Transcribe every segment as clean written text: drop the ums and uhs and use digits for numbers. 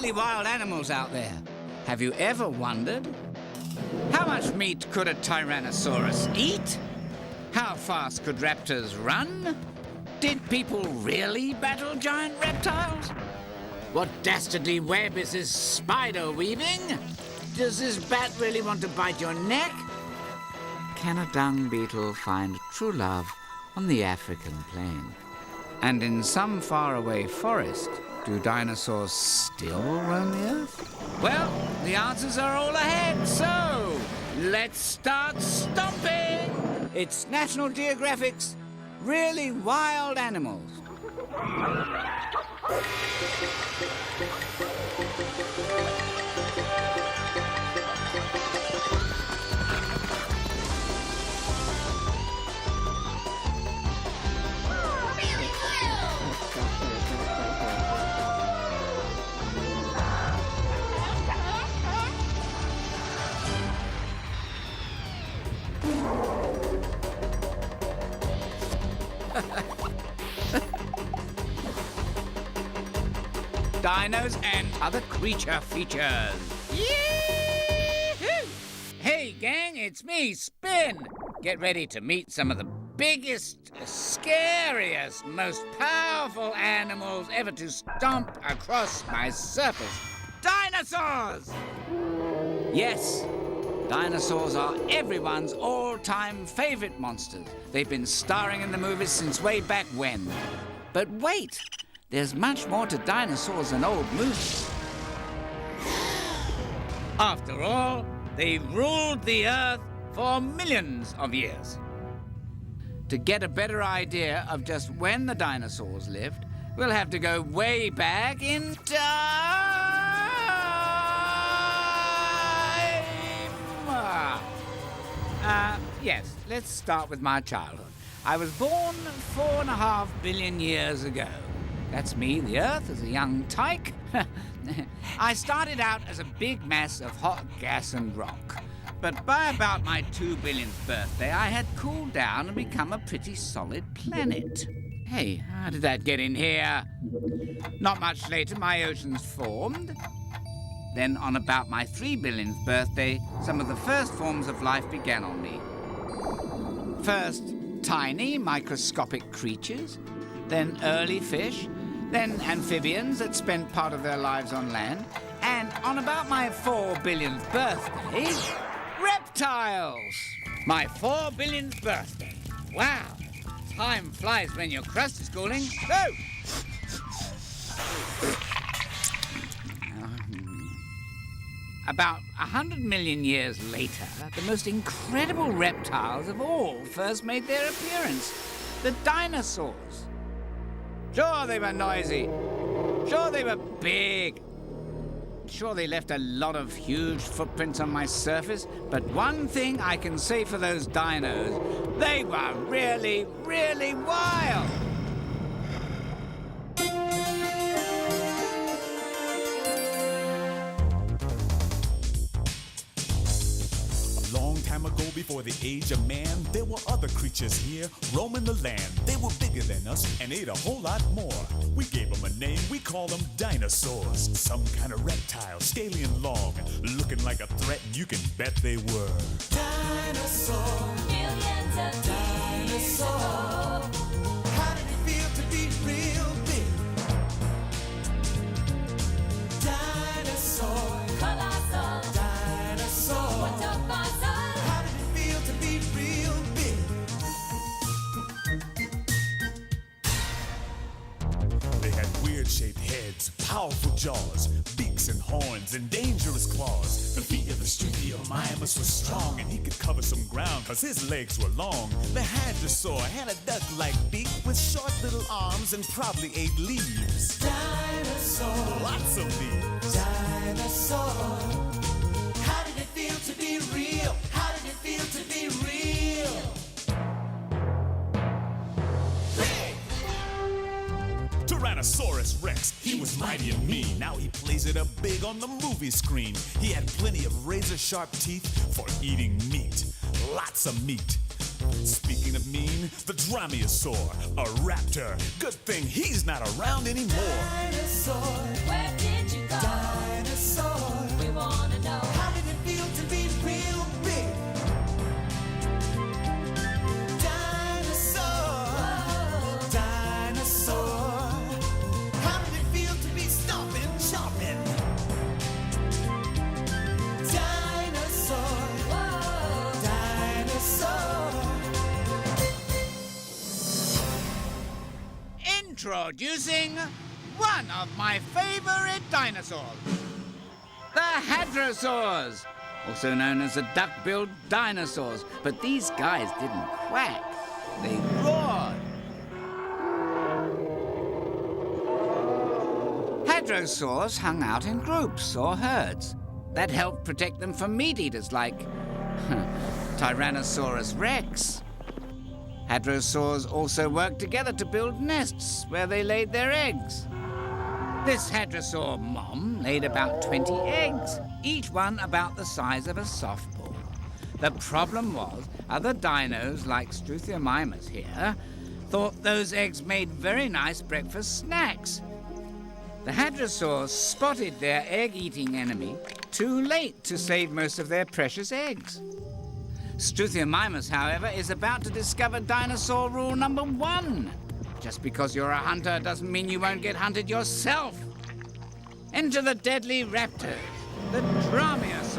really wild animals out there. Have you ever wondered? How much meat could a Tyrannosaurus eat? How fast could raptors run? Did people really battle giant reptiles? What dastardly web is this spider weaving? Does this bat really want to bite your neck? Can a dung beetle find true love on the African plain? And in some faraway forest, do dinosaurs still roam the earth? Well, the answers are all ahead, so let's start stomping! It's National Geographic's Really Wild Animals. Dinos and other creature features. Yee-hoo! Hey gang, it's me, Spin. Get ready to meet some of the biggest, scariest, most powerful animals ever to stomp across my surface. Dinosaurs! Yes, dinosaurs are everyone's all-time favorite monsters. They've been starring in the movies since way back when. But wait! There's much more to dinosaurs than old movies. After all, they've ruled the Earth for millions of years. To get a better idea of just when the dinosaurs lived, we'll have to go way back in time. Yes, let's start with my childhood. I was born 4.5 billion years ago. That's me, the Earth, as a young tyke. I started out as a big mass of hot gas and rock. But by about my 2 billionth birthday, I had cooled down and become a pretty solid planet. Hey, how did that get in here? Not much later, my oceans formed. Then on about my 3 billionth birthday, some of the first forms of life began on me. First, tiny, microscopic creatures. Then early fish. Then amphibians that spent part of their lives on land. And on about my 4 billionth birthday, reptiles! My 4 billionth birthday. Wow! Time flies when your crust is cooling. Go! About 100 million years later, the most incredible reptiles of all first made their appearance. The dinosaurs. Sure, they were noisy. Sure, they were big. Sure, they left a lot of huge footprints on my surface. But one thing I can say for those dinos, they were really, really wild. Ago, before the age of man, there were other creatures here roaming the land. They were bigger than us and ate a whole lot more. We gave them a name, we call them dinosaurs. Some kind of reptile, scaly and long, looking like a threat, and you can bet they were. Dinosaurs, millions of dinosaurs. How did it feel to be real big? Dinosaur, colossal, dinosaur. What a fossil. Shaped heads, powerful jaws, beaks and horns, and dangerous claws. The feet of the Struthiomimus were strong, and he could cover some ground, cause his legs were long. The hadrosaur had a duck-like beak with short little arms and probably ate leaves. Dinosaur, lots of leaves. Dinosaur, how did it feel to be real? How did it feel to be real? Tyrannosaurus Rex, he was mighty and mean. Now he plays it up big on the movie screen. He had plenty of razor-sharp teeth for eating meat. Lots of meat. Speaking of mean, the Dromaeosaur, a raptor. Good thing he's not around anymore. Dinosaur, where did you go? Introducing one of my favorite dinosaurs, the hadrosaurs, also known as the duck-billed dinosaurs. But these guys didn't quack, they roared. Hadrosaurs hung out in groups or herds. That helped protect them from meat-eaters like Tyrannosaurus rex. Hadrosaurs also worked together to build nests where they laid their eggs. This hadrosaur mom laid about 20 eggs, each one about the size of a softball. The problem was, other dinos like Struthiomimus here thought those eggs made very nice breakfast snacks. The hadrosaurs spotted their egg-eating enemy too late to save most of their precious eggs. Struthiomimus, however, is about to discover dinosaur rule number 1. Just because you're a hunter doesn't mean you won't get hunted yourself. Enter the deadly raptors, the dromaeosaurs.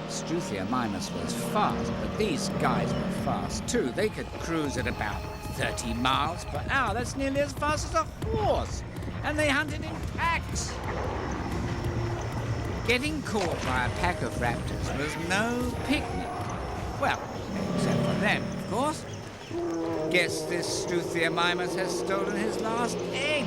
Struthiomimus was fast, but these guys were fast too. They could cruise at about 30 miles per hour. That's nearly as fast as a horse. And they hunted in packs. Getting caught by a pack of raptors was no picnic. Well, except for them, of course. Guess this Struthiomimus has stolen his last egg.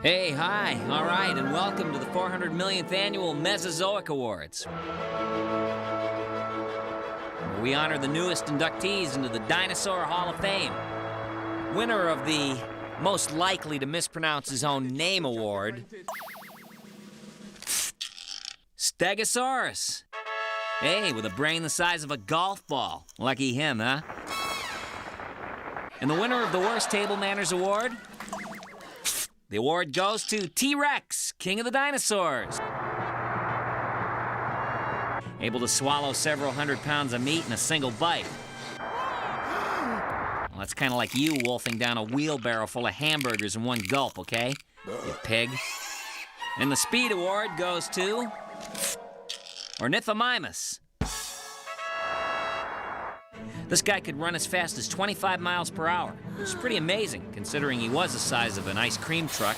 Hey, hi, all right, and welcome to the 400 millionth annual Mesozoic Awards. Where we honor the newest inductees into the Dinosaur Hall of Fame. Winner of the most likely to mispronounce his own name award, Stegosaurus. Hey, with a brain the size of a golf ball. Lucky him, huh? And the winner of the Worst Table Manners Award, the award goes to T-Rex, king of the dinosaurs. Able to swallow several hundred pounds of meat in a single bite. Well, that's kind of like you wolfing down a wheelbarrow full of hamburgers in one gulp, okay? You pig. And the speed award goes to Ornithomimus. This guy could run as fast as 25 miles per hour, which is pretty amazing, considering he was the size of an ice cream truck.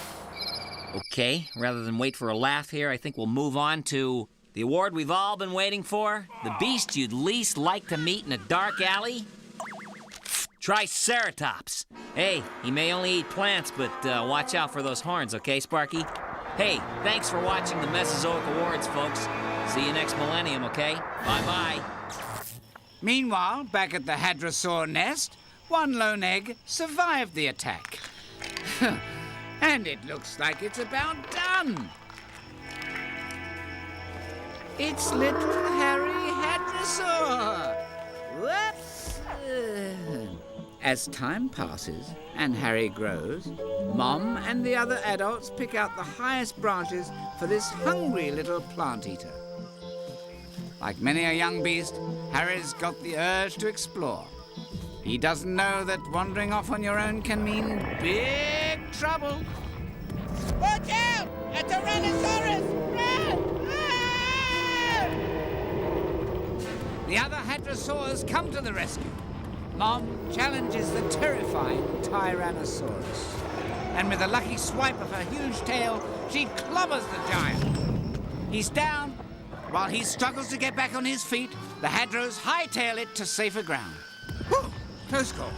Okay, rather than wait for a laugh here, I think we'll move on to the award we've all been waiting for, the beast you'd least like to meet in a dark alley, Triceratops. Hey, he may only eat plants, but watch out for those horns, okay, Sparky? Hey, thanks for watching the Mesozoic Awards, folks. See you next millennium, okay? Bye-bye. Meanwhile, back at the hadrosaur nest, one lone egg survived the attack. And it looks like it's about done. It's little Harry Hadrosaur. Whoops. As time passes and Harry grows, Mom and the other adults pick out the highest branches for this hungry little plant eater. Like many a young beast, Harry's got the urge to explore. He doesn't know that wandering off on your own can mean big trouble. Watch out! A Tyrannosaurus! Run! Ah! The other hadrosaurs come to the rescue. Mom challenges the terrifying Tyrannosaurus. And with a lucky swipe of her huge tail, she clobbers the giant. He's down. While he struggles to get back on his feet, the hadros hightail it to safer ground. Whew! Close call.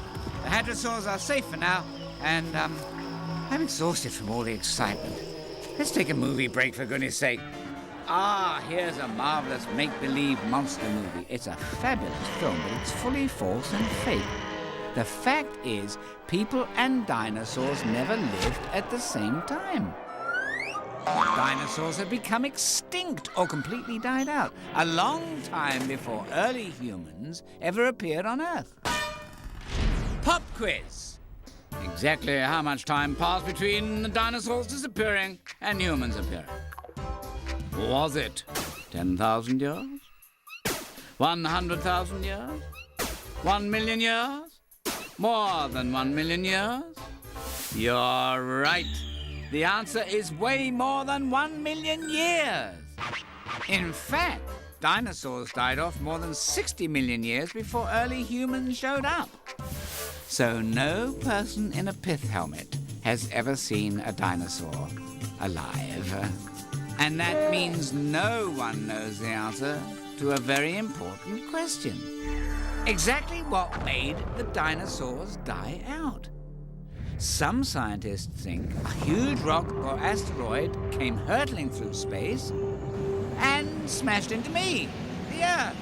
The hadrosaurs are safe for now, and I'm exhausted from all the excitement. Let's take a movie break, for goodness sake. Here's a marvelous make-believe monster movie. It's a fabulous film, but it's fully false and fake. The fact is, people and dinosaurs never lived at the same time. Dinosaurs had become extinct or completely died out a long time before early humans ever appeared on Earth. Pop quiz. Exactly how much time passed between the dinosaurs disappearing and humans appearing? Was it 10,000 years? 100,000 years? 1 million years? More than 1 million years? You're right. The answer is way more than 1 million years. In fact, dinosaurs died off more than 60 million years before early humans showed up. So no person in a pith helmet has ever seen a dinosaur alive. And that means no one knows the answer to a very important question. Exactly what made the dinosaurs die out? Some scientists think a huge rock or asteroid came hurtling through space and smashed into me, the Earth.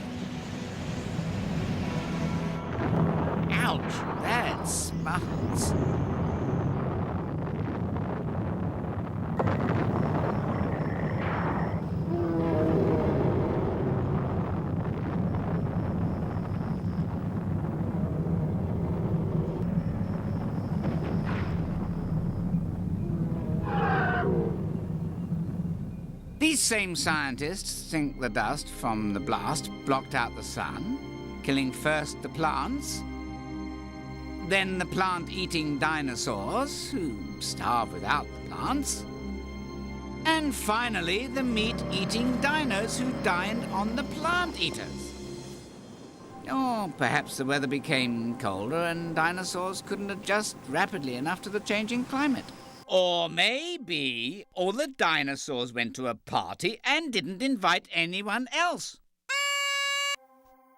Ouch, that smarts. These same scientists think the dust from the blast blocked out the sun, killing first the plants, then the plant-eating dinosaurs, who starve without the plants, and finally the meat-eating dinos who dined on the plant-eaters. Or perhaps the weather became colder and dinosaurs couldn't adjust rapidly enough to the changing climate. Or maybe all the dinosaurs went to a party and didn't invite anyone else.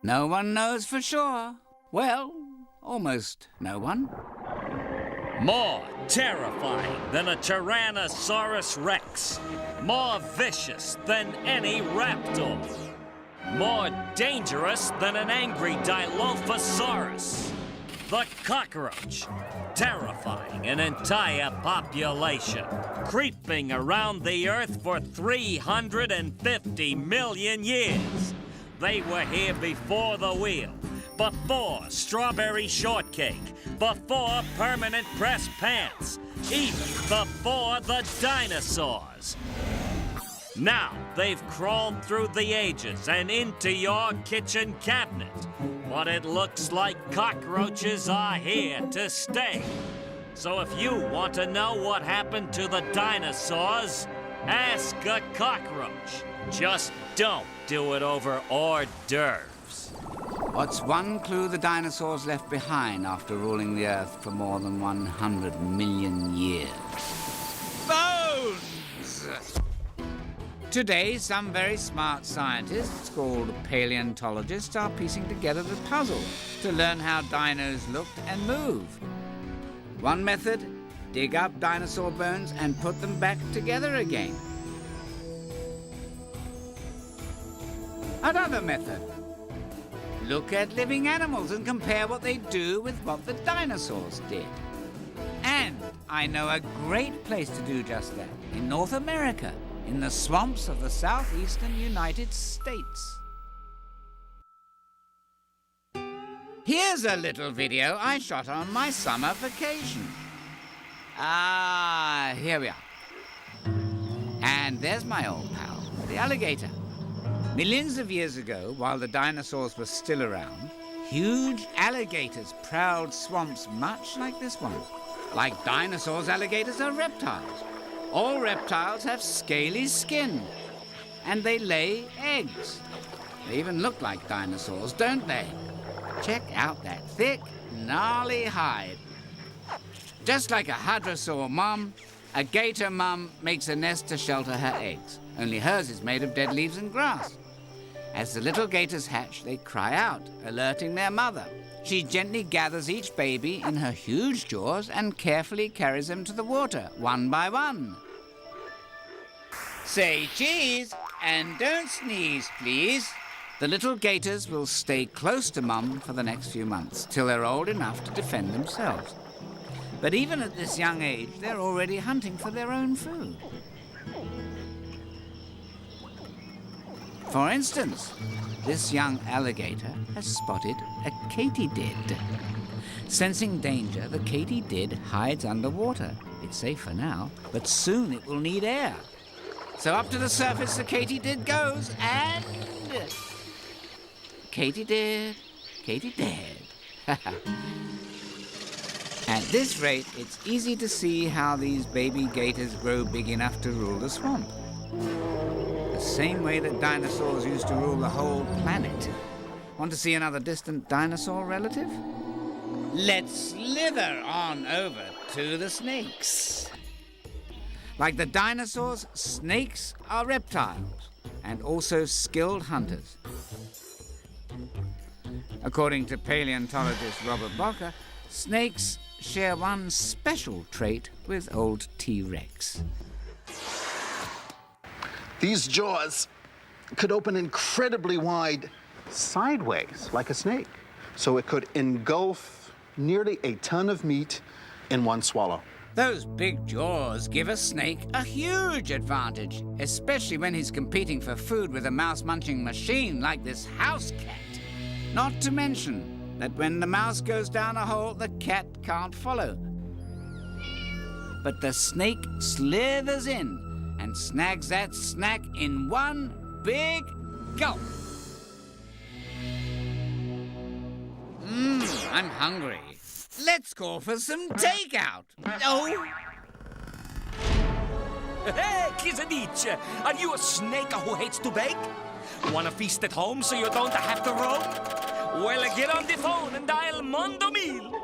No one knows for sure. Well, almost no one. More terrifying than a Tyrannosaurus Rex. More vicious than any raptor. More dangerous than an angry Dilophosaurus. The cockroach. Terrifying an entire population. Creeping around the Earth for 350 million years. They were here before the wheel. Before strawberry shortcake, before permanent press pants, even before the dinosaurs. Now they've crawled through the ages and into your kitchen cabinet. But it looks like cockroaches are here to stay. So if you want to know what happened to the dinosaurs, ask a cockroach. Just don't do it over hors d'oeuvres. What's one clue the dinosaurs left behind after ruling the Earth for more than 100 million years? Bones! Today, some very smart scientists called paleontologists are piecing together the puzzle to learn how dinos looked and moved. One method, dig up dinosaur bones and put them back together again. Another method, look at living animals and compare what they do with what the dinosaurs did. And I know a great place to do just that, in North America, in the swamps of the southeastern United States. Here's a little video I shot on my summer vacation. Here we are. And there's my old pal, the alligator. Millions of years ago, while the dinosaurs were still around, huge alligators prowled swamps much like this one. Like dinosaurs, alligators are reptiles. All reptiles have scaly skin, and they lay eggs. They even look like dinosaurs, don't they? Check out that thick, gnarly hide. Just like a hadrosaur mom, a gator mom makes a nest to shelter her eggs, only hers is made of dead leaves and grass. As the little gators hatch, they cry out, alerting their mother. She gently gathers each baby in her huge jaws and carefully carries them to the water, one by one. Say cheese, and don't sneeze, please. The little gators will stay close to Mum for the next few months, till they're old enough to defend themselves. But even at this young age, they're already hunting for their own food. For instance, this young alligator has spotted a katydid. Sensing danger, the katydid hides underwater. It's safe for now, but soon it will need air. So up to the surface the katydid goes, and... Katydid, katydid. At this rate, it's easy to see how these baby gators grow big enough to rule the swamp. The same way that dinosaurs used to rule the whole planet. Want to see another distant dinosaur relative? let's slither on over to the snakes. Like the dinosaurs, snakes are reptiles and also skilled hunters. According to paleontologist Robert Barker, snakes share one special trait with old T-Rex. These jaws could open incredibly wide sideways, like a snake. So it could engulf nearly a ton of meat in one swallow. Those big jaws give a snake a huge advantage, especially when he's competing for food with a mouse-munching machine like this house cat. Not to mention that when the mouse goes down a hole, the cat can't follow. But the snake slithers in and snags that snack in one big gulp. I'm hungry. Let's go for some takeout. Oh! Hey, Kizadich, are you a snake who hates to bake? Want to feast at home so you don't have to roam? Well, get on the phone and dial Mondo Meal.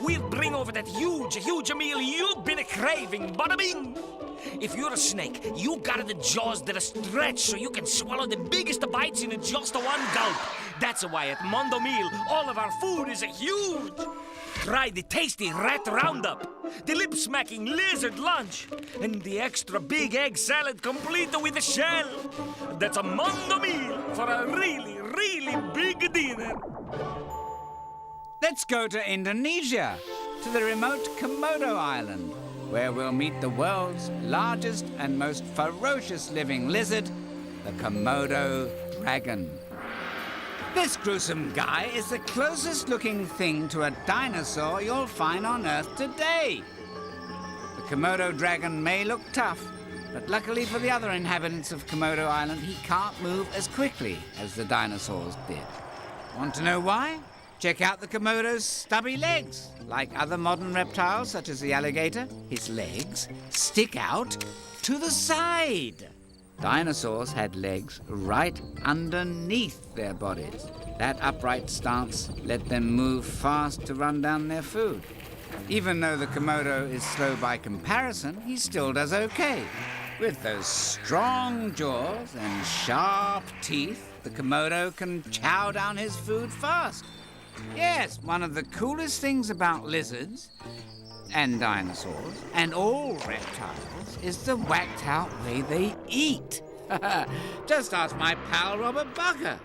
We'll bring over that huge meal you've been craving, bada bing! If you're a snake, you got the jaws that are stretched so you can swallow the biggest bites in just one gulp. That's why at Mondo Meal, all of our food is huge. Try the tasty rat roundup, the lip-smacking lizard lunch, and the extra big egg salad complete with a shell. That's a Mondo Meal for a really, really big dinner. Let's go to Indonesia, to the remote Komodo Island, where we'll meet the world's largest and most ferocious living lizard, the Komodo dragon. This gruesome guy is the closest looking thing to a dinosaur you'll find on Earth today. The Komodo dragon may look tough, but luckily for the other inhabitants of Komodo Island, he can't move as quickly as the dinosaurs did. Want to know why? Check out the Komodo's stubby legs. Like other modern reptiles, such as the alligator, his legs stick out to the side. Dinosaurs had legs right underneath their bodies. That upright stance let them move fast to run down their food. Even though the Komodo is slow by comparison, he still does okay. With those strong jaws and sharp teeth, the Komodo can chow down his food fast. Yes, one of the coolest things about lizards and dinosaurs and all reptiles is the whacked-out way they eat. Just ask my pal Robert Barker.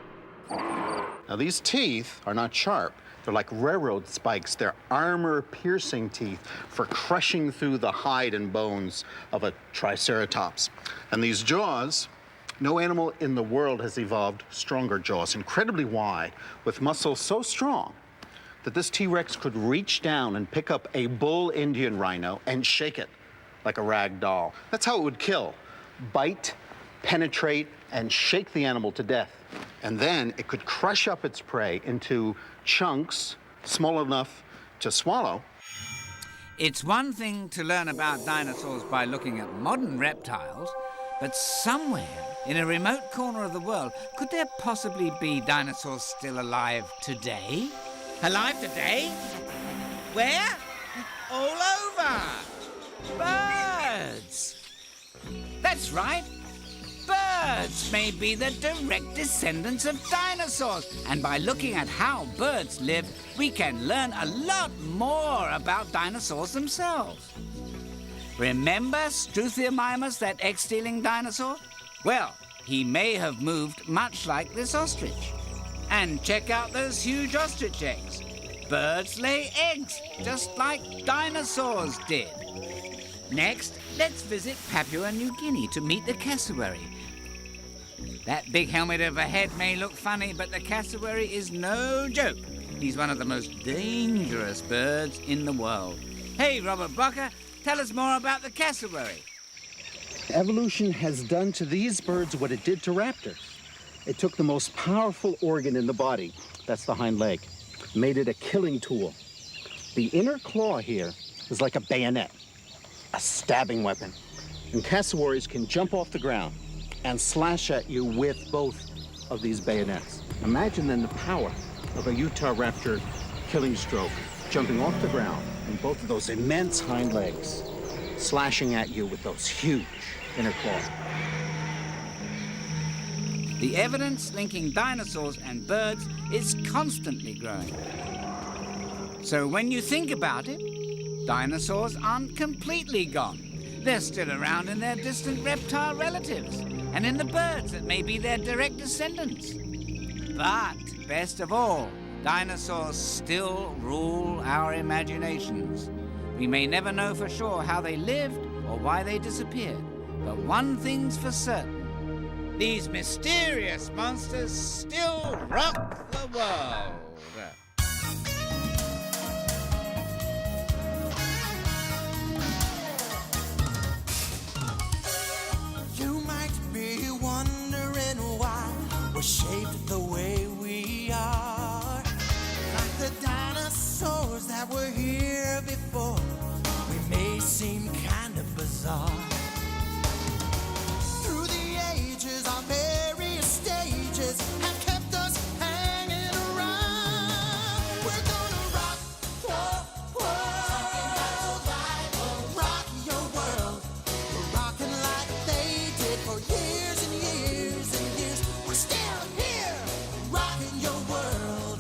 Now, these teeth are not sharp. They're like railroad spikes. They're armor-piercing teeth for crushing through the hide and bones of a triceratops. And these jaws, no animal in the world has evolved stronger jaws, incredibly wide, with muscles so strong that this T-Rex could reach down and pick up a bull Indian rhino and shake it like a rag doll. That's how it would kill. Bite, penetrate, and shake the animal to death. And then it could crush up its prey into chunks small enough to swallow. It's one thing to learn about dinosaurs by looking at modern reptiles, but somewhere in a remote corner of the world, could there possibly be dinosaurs still alive today? Alive today? Where? All over! Birds! That's right. Birds may be the direct descendants of dinosaurs. And by looking at how birds live, we can learn a lot more about dinosaurs themselves. Remember Struthiomimus, that egg-stealing dinosaur? Well, he may have moved much like this ostrich. And check out those huge ostrich eggs. Birds lay eggs, just like dinosaurs did. Next, let's visit Papua New Guinea to meet the cassowary. That big helmet overhead may look funny, but the cassowary is no joke. He's one of the most dangerous birds in the world. Hey, Robert Barker, tell us more about the cassowary. Evolution has done to these birds what it did to raptors. It took the most powerful organ in the body, that's the hind leg, made it a killing tool. The inner claw here is like a bayonet, a stabbing weapon. And cassowaries can jump off the ground and slash at you with both of these bayonets. Imagine then the power of a Utah raptor killing stroke. jumping off the ground on both of those immense hind legs, slashing at you with those huge inner claws. The evidence linking dinosaurs and birds is constantly growing. So when you think about it, dinosaurs aren't completely gone. They're still around in their distant reptile relatives, and in the birds that may be their direct descendants. But, best of all, dinosaurs still rule our imaginations. We may never know for sure how they lived or why they disappeared, but one thing's for certain. These mysterious monsters still rock the world. You might be wondering why we're shaped the way we are. Like the dinosaurs that were here before, we may seem kind of bizarre. Through the ages, our various stages have kept us hanging around. We're gonna rock your world, rock your world. We're rocking like they did for years and years and years. We're still here, rocking your world.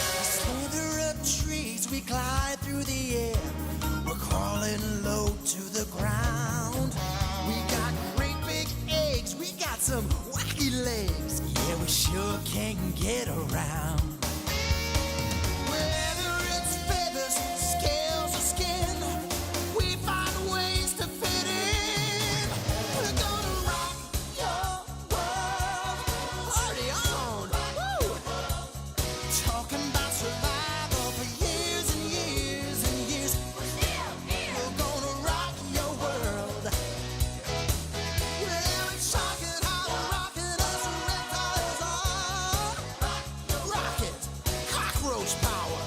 We slither up trees, we glide through the air. We're crawling low to the ground. We got great big eggs, we got some wacky legs. Yeah, we sure can get around. Whether it's feathers, scales, or skin, we find ways to fit in. We're gonna rock your world. Party on! Woo! Talking about survival for years and years and years. We're gonna rock your world. Well, it's shocking how rocking us reptiles are. Rocket, cockroach power.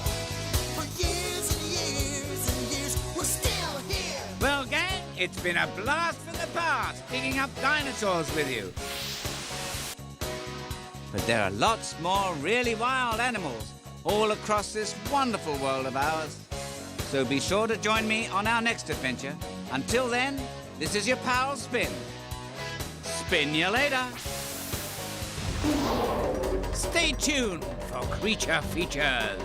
For years and years and years, we're still here. Well, gang, it's been a blast from the past picking up dinosaurs with you. But there are lots more really wild animals all across this wonderful world of ours. So be sure to join me on our next adventure. Until then, this is your pal Spin. Spin you later. Stay tuned for Creature Features.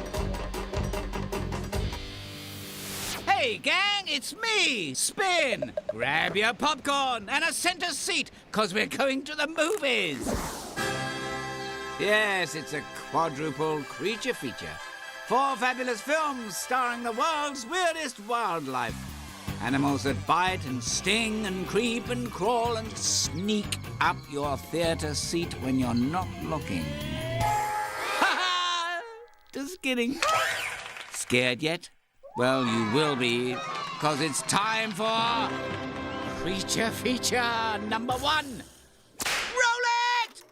Hey gang, it's me, Spin. Grab your popcorn and a center seat, 'cause we're going to the movies. Yes, it's a quadruple creature feature. 4 fabulous films starring the world's weirdest wildlife. Animals that bite and sting and creep and crawl and sneak up your theater seat when you're not looking. Ha ha! Just kidding. Scared yet? Well, you will be, 'cause it's time for Creature Feature number 1. Roll it!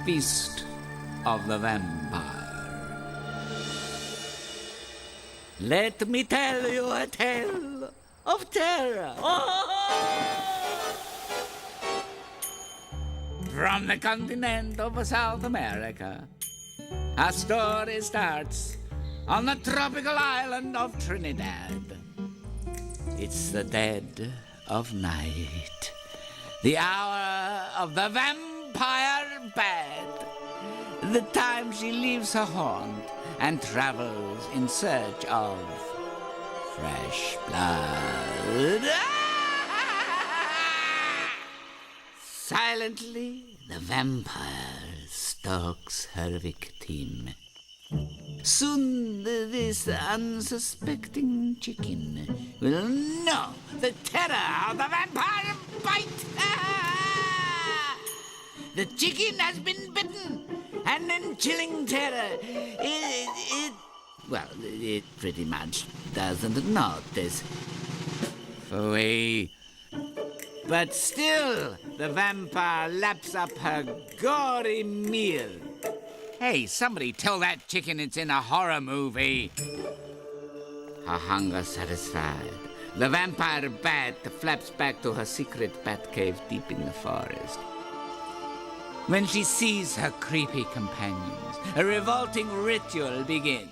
Feast of the Vampire. Let me tell you a tale of terror. From the continent of South America, our story starts on the tropical island of Trinidad. It's the dead of night, the hour of the vampire bat, the time she leaves her haunt and travels in search of fresh blood. Silently, the vampire stalks her victim. Soon this unsuspecting chicken will know the terror of the vampire bite. The chicken has been bitten, and in chilling terror, it pretty much doesn't notice. But still, the vampire laps up her gory meal. Hey, somebody tell that chicken it's in a horror movie. Her hunger satisfied, the vampire bat flaps back to her secret bat cave deep in the forest. When she sees her creepy companions, a revolting ritual begins.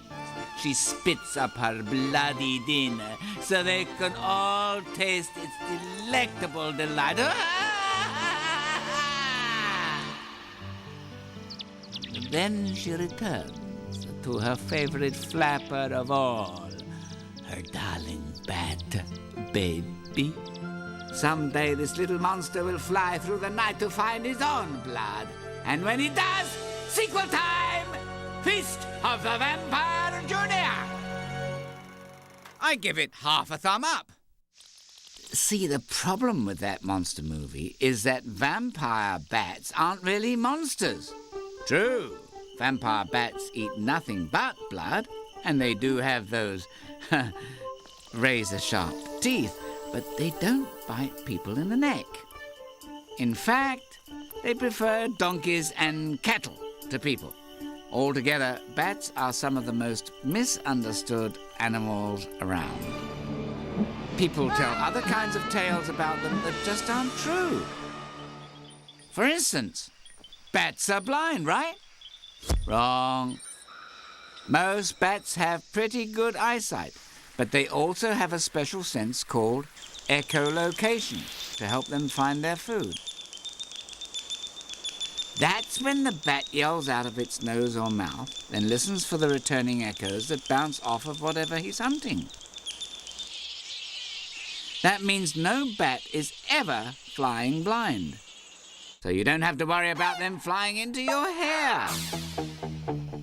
She spits up her bloody dinner so they can all taste its delectable delight. Then she returns to her favorite flapper of all, her darling bat baby. Someday this little monster will fly through the night to find his own blood. And when he does, sequel time! Feast of the Vampire Junior! I give it half a thumb up. See, the problem with that monster movie is that vampire bats aren't really monsters. True, vampire bats eat nothing but blood, and they do have those razor-sharp teeth, but they don't bite people in the neck. In fact, they prefer donkeys and cattle to people. Altogether, bats are some of the most misunderstood animals around. People tell other kinds of tales about them that just aren't true. For instance, bats are blind, right? Wrong. Most bats have pretty good eyesight, but they also have a special sense called echolocation to help them find their food. That's when the bat yells out of its nose or mouth, then listens for the returning echoes that bounce off of whatever he's hunting. That means no bat is ever flying blind. So you don't have to worry about them flying into your hair.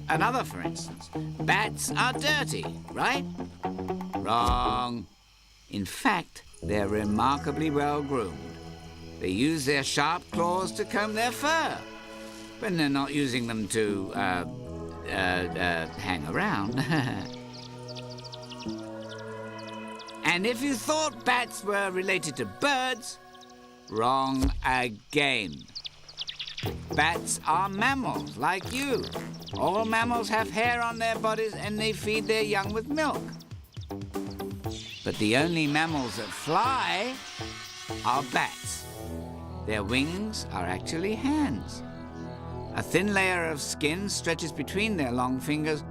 Another, for instance, bats are dirty, right? Wrong. In fact, they're remarkably well groomed. They use their sharp claws to comb their fur, when they're not using them to, hang around. And if you thought bats were related to birds, wrong again. Bats are mammals, like you. All mammals have hair on their bodies and they feed their young with milk. But the only mammals that fly are bats. Their wings are actually hands. A thin layer of skin stretches between their long fingers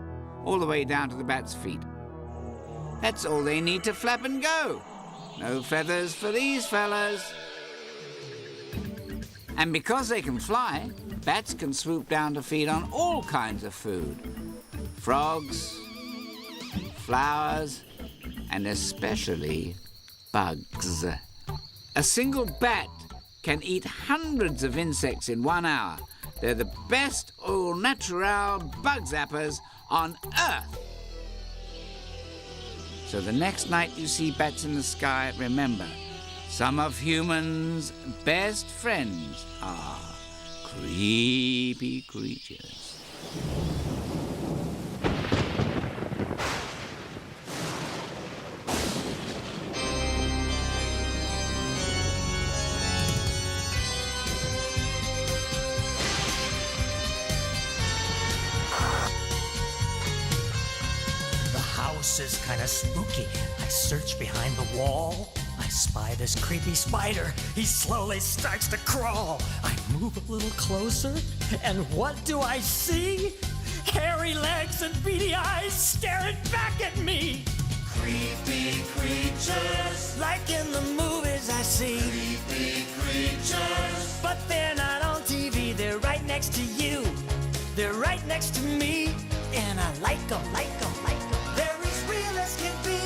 all the way down to the bat's feet. That's all they need to flap and go. No feathers for these fellas. And because they can fly, bats can swoop down to feed on all kinds of food. Frogs, flowers, and especially bugs. A single bat can eat hundreds of insects in 1 hour. They're the best all-natural bug zappers on Earth. So the next night you see bats in the sky, remember, some of humans' best friends are creepy creatures. Is kind of spooky. I search behind the wall. I spy this creepy spider. He slowly starts to crawl. I move a little closer, and what do I see? Hairy legs and beady eyes staring back at me. Creepy creatures, Like in the movies I see. creepy creatures. But they're not on TV. They're right next to you. They're right next to me. And I like them, like them, like them. They're as real as can be.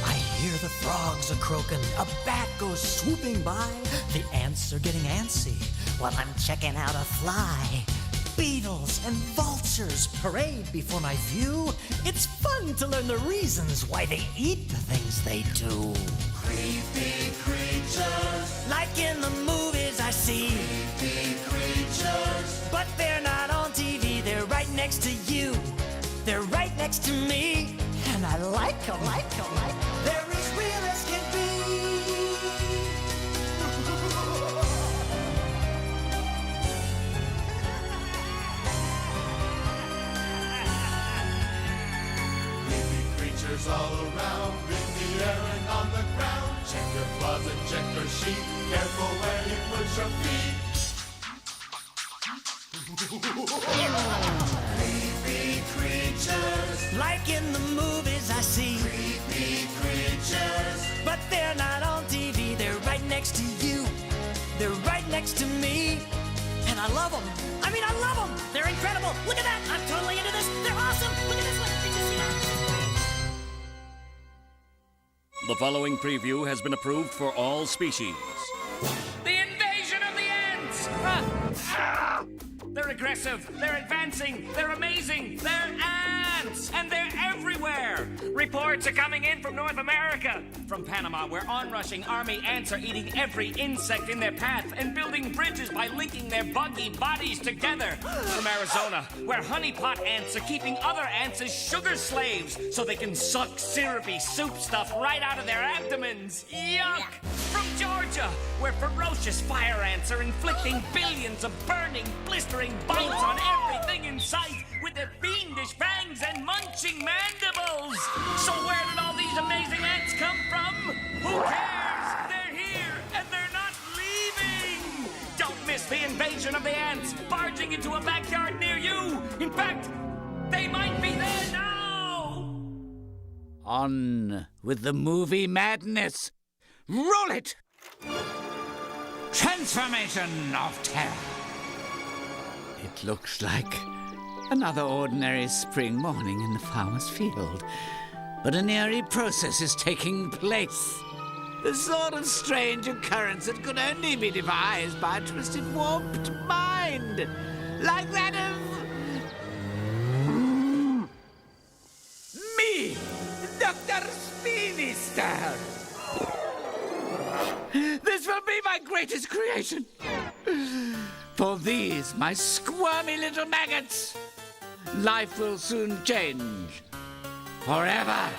I hear the frogs are croaking. A bat goes swooping by. The ants are getting antsy while I'm checking out a fly. Beetles and vultures parade before my view. It's fun to learn the reasons why they eat the things they do. Creepy creatures, Like in the movies I see. creepy creatures. But they're not on TV, they're right next to you. They're right next to me. And I like them, like them, like them. They're as real as can be. Creepy creatures all around, in the air and on the ground. closet checker sheet. Careful where you put your feet. Creepy creatures. Like in the movies I see. Creepy creatures. But they're not on TV, they're right next to you. They're right next to me. And I love them. I mean, I love them. They're incredible. Look at that. I'm totally into this. They're awesome. Look at this one. Did you see that? The following preview has been approved for all species. The invasion of the ants! They're aggressive, they're advancing, they're amazing, they're ants! And they're everywhere! Reports are coming in from North America, from Panama, where onrushing army ants are eating every insect in their path and building bridges by linking their buggy bodies together. From Arizona, where honeypot ants are keeping other ants as sugar slaves so they can suck syrupy soup stuff right out of their abdomens. Yuck! From Georgia, where ferocious fire ants are inflicting billions of burning, blistering bites on everything in sight with their fiendish fangs and munching mandibles. So where did all these amazing ants come from? Who cares? They're here and they're not leaving. Don't miss the invasion of the ants barging into a backyard near you. In fact, they might be there now. On with the movie madness. Roll it! Transformation of terror. It looks like another ordinary spring morning in the farmer's field. But an eerie process is taking place. The sort of strange occurrence that could only be devised by a twisted, warped mind. Like that of... me, Dr. Speedystone. This will be my greatest creation. For these, my squirmy little maggots, life will soon change. Forever.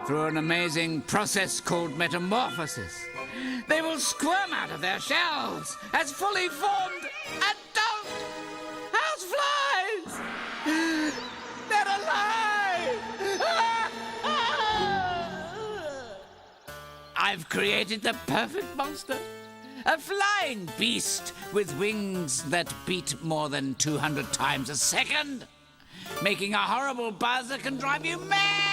Through an amazing process called metamorphosis, they will squirm out of their shells as fully formed adult houseflies. They're alive! I've created the perfect monster. A flying beast with wings that beat more than 200 times a second, making a horrible buzz that can drive you mad!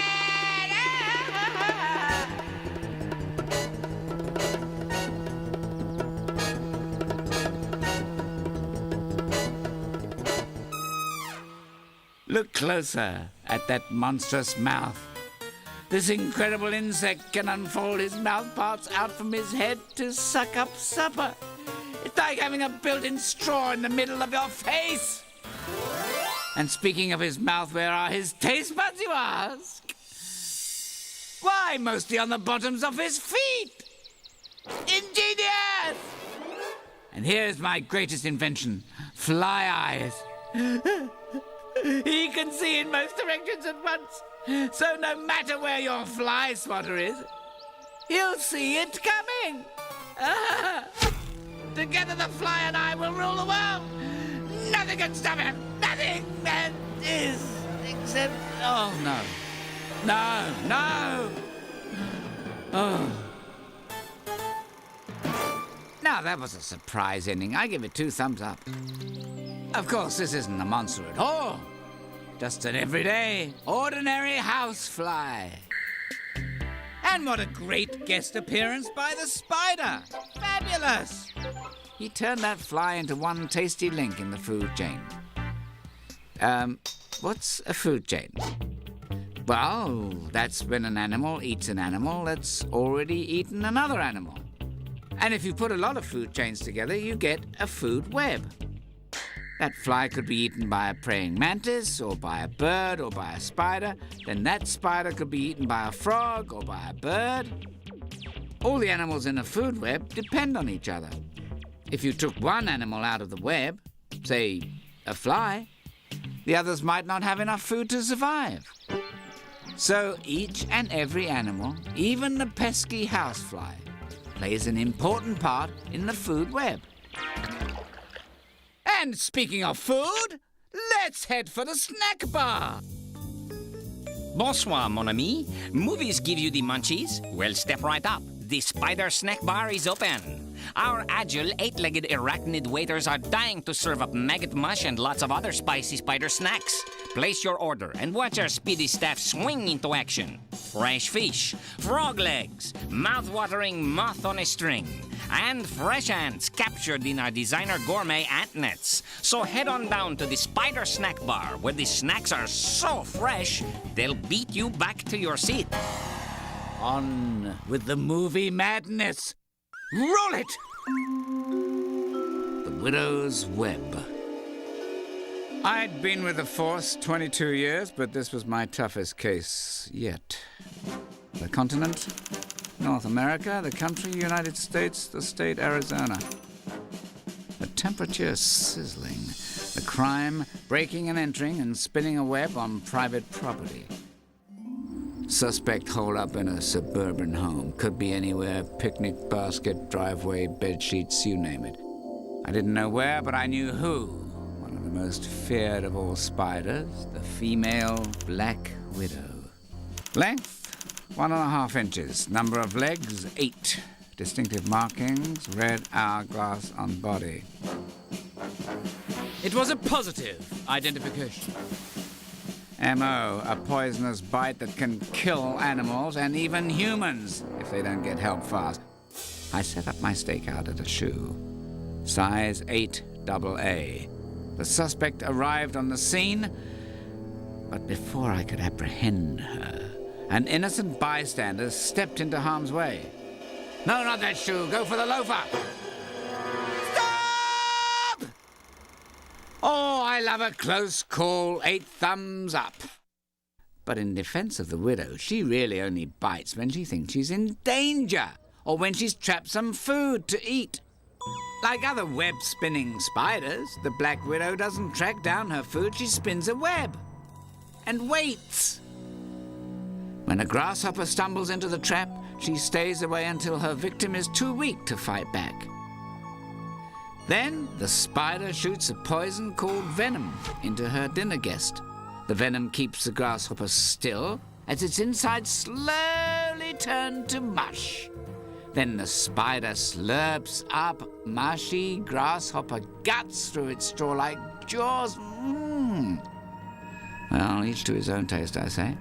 Look closer at that monstrous mouth. This incredible insect can unfold his mouth parts out from his head to suck up supper. It's like having a built-in straw in the middle of your face. And speaking of his mouth, where are his taste buds, you ask? Why, mostly on the bottoms of his feet. Ingenious! And here's my greatest invention, fly eyes. He can see in most directions at once. So no matter where your fly swatter is, he'll see it coming. Together the fly and I will rule the world. Nothing can stop him. Nothing that is except... Oh, no. No, no. Oh. Now, that was a surprise ending. I give it 2 thumbs up. Of course, this isn't a monster at all. Just an everyday, ordinary housefly. And what a great guest appearance by the spider. Fabulous. He turned that fly into one tasty link in the food chain. What's a food chain? Well, that's when an animal eats an animal that's already eaten another animal. And if you put a lot of food chains together, you get a food web. That fly could be eaten by a praying mantis, or by a bird, or by a spider. Then that spider could be eaten by a frog, or by a bird. All the animals in a food web depend on each other. If you took one animal out of the web, say a fly, the others might not have enough food to survive. So each and every animal, even the pesky housefly, plays an important part in the food web. And speaking of food, let's head for the snack bar. Bonsoir, mon ami. Movies give you the munchies? Well, step right up. The Spider Snack Bar is open. Our agile, eight-legged arachnid waiters are dying to serve up maggot mush and lots of other spicy spider snacks. Place your order and watch our speedy staff swing into action. Fresh fish, frog legs, mouth-watering moth on a string, and fresh ants captured in our designer gourmet ant nets. So head on down to the Spider Snack Bar, where the snacks are so fresh, they'll beat you back to your seat. On with the movie madness. Roll it! The Widow's Web. I'd been with the force 22 years, but this was my toughest case yet. The continent, North America, the country, United States, the state, Arizona. The temperature sizzling. The crime, breaking and entering and spinning a web on private property. Suspect holed up in a suburban home. Could be anywhere, picnic basket, driveway, bed sheets, you name it. I didn't know where, but I knew who. One of the most feared of all spiders, the female black widow. Length, 1.5 inches. Number of legs, 8. Distinctive markings, red hourglass on body. It was a positive identification. M.O., a poisonous bite that can kill animals and even humans if they don't get help fast. I set up my stakeout at a shoe. Size 8 AA. The suspect arrived on the scene, but before I could apprehend her, an innocent bystander stepped into harm's way. No, not that shoe. Go for the loafer. Stop! Oh, I love a close call. 8 thumbs up. But in defense of the widow, she really only bites when she thinks she's in danger or when she's trapped some food to eat. Like other web-spinning spiders, the black widow doesn't track down her food. She spins a web and waits. When a grasshopper stumbles into the trap, she stays away until her victim is too weak to fight back. Then the spider shoots a poison called venom into her dinner guest. The venom keeps the grasshopper still as its insides slowly turn to mush. Then the spider slurps up mushy grasshopper guts through its straw-like jaws. Well, each to his own taste, I say.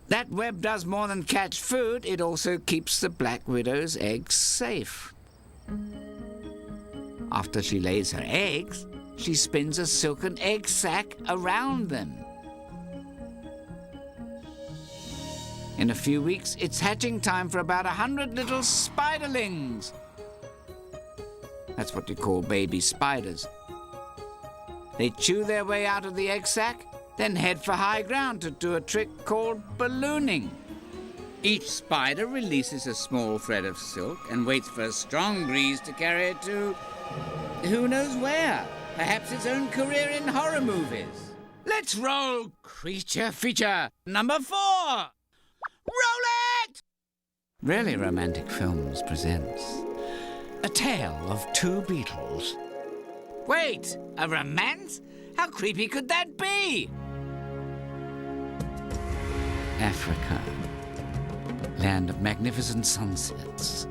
That web does more than catch food. It also keeps the black widow's eggs safe. After she lays her eggs, she spins a silken egg sac around them. In a few weeks, it's hatching time for about 100 little spiderlings. That's what you call baby spiders. They chew their way out of the egg sac, then head for high ground to do a trick called ballooning. Each spider releases a small thread of silk and waits for a strong breeze to carry it to who knows where. Perhaps its own career in horror movies. Let's roll creature feature number 4. Roll it! Really Romantic Films presents A Tale of Two Beetles. Wait, a romance? How creepy could that be? Africa. Land of magnificent sunsets.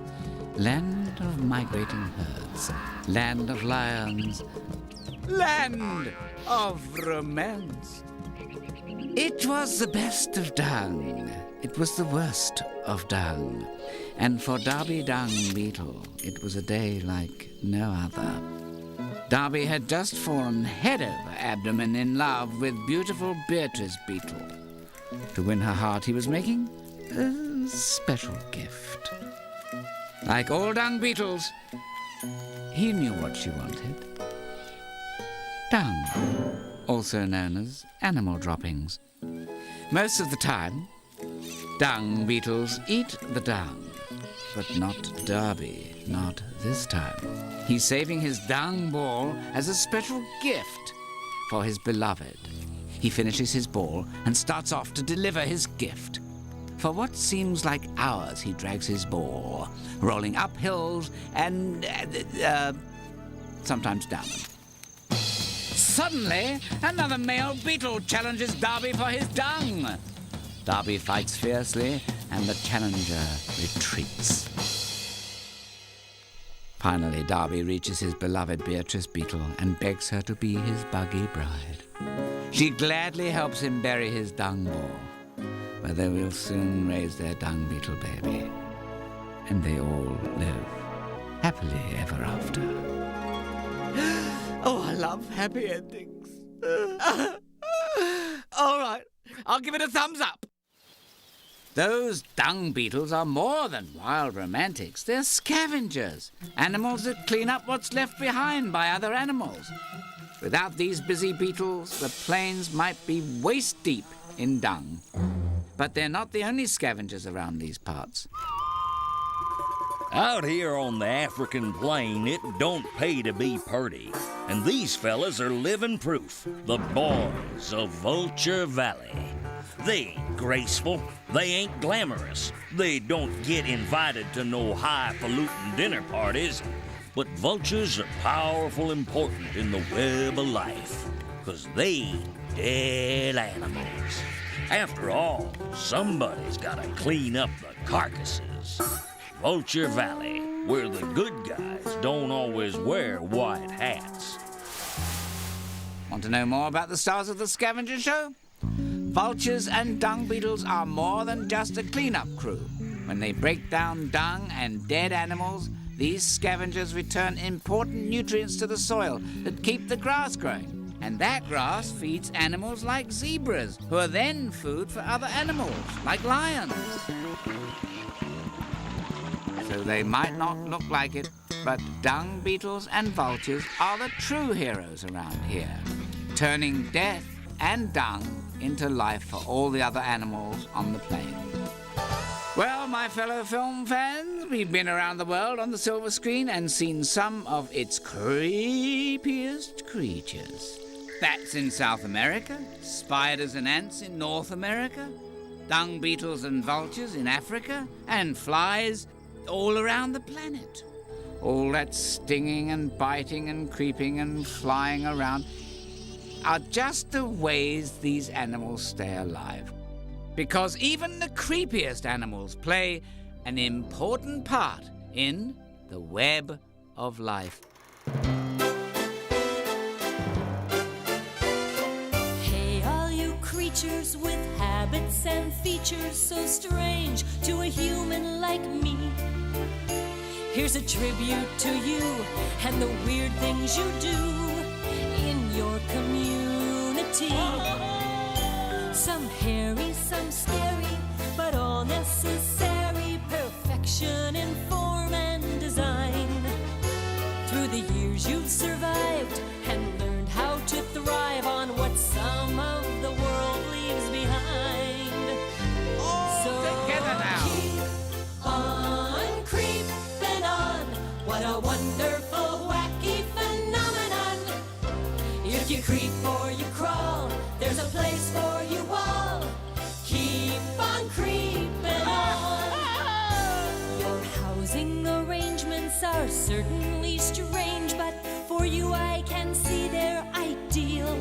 Land of migrating herds. Land of lions. Land of romance. It was the best of dung. It was the worst of dung. And for Darby Dung Beetle, it was a day like no other. Darby had just fallen head over abdomen in love with beautiful Beatrice Beetle. To win her heart, he was making a special gift. Like all dung beetles, he knew what she wanted. Dung, also known as animal droppings. Most of the time, dung beetles eat the dung, but not Darby, not this time. He's saving his dung ball as a special gift for his beloved. He finishes his ball and starts off to deliver his gift. For what seems like hours, he drags his ball, rolling up hills and sometimes down them. Suddenly, another male beetle challenges Darby for his dung. Darby fights fiercely, and the challenger retreats. Finally, Darby reaches his beloved Beatrice Beetle and begs her to be his buggy bride. She gladly helps him bury his dung ball, where they will soon raise their dung beetle baby. And they all live happily ever after. Oh, I love happy endings. All right, I'll give it a thumbs up. Those dung beetles are more than wild romantics. They're scavengers, animals that clean up what's left behind by other animals. Without these busy beetles, the plains might be waist-deep in dung. But they're not the only scavengers around these parts. Out here on the African plain, it don't pay to be purty. And these fellas are living proof. The boys of Vulture Valley. They ain't graceful. They ain't glamorous. They don't get invited to no highfalutin dinner parties. But vultures are powerful important in the web of life. 'Cause they dead animals. After all, somebody's gotta clean up the carcasses. Vulture Valley, where the good guys don't always wear white hats. Want to know more about the stars of the scavenger show? Vultures and dung beetles are more than just a cleanup crew. When they break down dung and dead animals, these scavengers return important nutrients to the soil that keep the grass growing. And that grass feeds animals like zebras, who are then food for other animals, like lions. So they might not look like it, but dung beetles and vultures are the true heroes around here, turning death and dung into life for all the other animals on the plain. Well, my fellow film fans, we've been around the world on the silver screen and seen some of its creepiest creatures. Bats in South America, spiders and ants in North America, dung beetles and vultures in Africa, and flies all around the planet. All that stinging and biting and creeping and flying around are just the ways these animals stay alive. Because even the creepiest animals play an important part in the web of life. Hey, all you creatures with habits and features so strange to a human like me. Here's a tribute to you and the weird things you do in your community. Some hairy, some scary, but all necessary. Perfection in form and design. Through the years you've survived and learned how to thrive on what some of the world leaves behind. All together now. Keep on creeping on. What a wonderful, wacky phenomenon. If you creep or you crawl, there's a place for you all. Keep on creeping on. Your housing arrangements are certainly strange, but for you I can see they're ideal.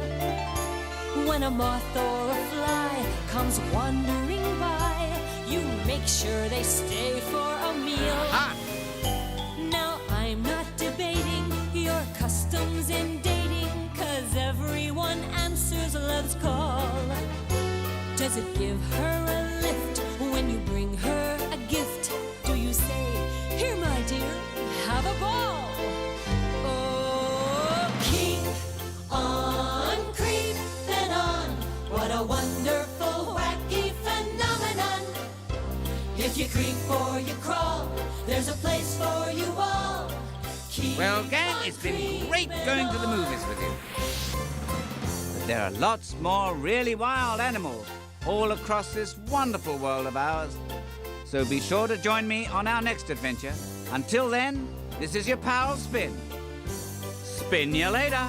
When a moth or a fly comes wandering by, you make sure they stay for a meal. Now I'm not debating your customs in dating, 'cause everyone answers love's call. Does it give her a lift when you bring her a gift? Do you say, here my dear, have a ball? Oh, keep on creeping on. What a wonderful, wacky phenomenon. If you creep or you crawl, there's a place for you all. Keep Well, gang, on it's been great creeping going to the on. movies with you. But there are lots more really wild animals all across this wonderful world of ours. So be sure to join me on our next adventure. Until then, this is your pal Spin. Spin you later.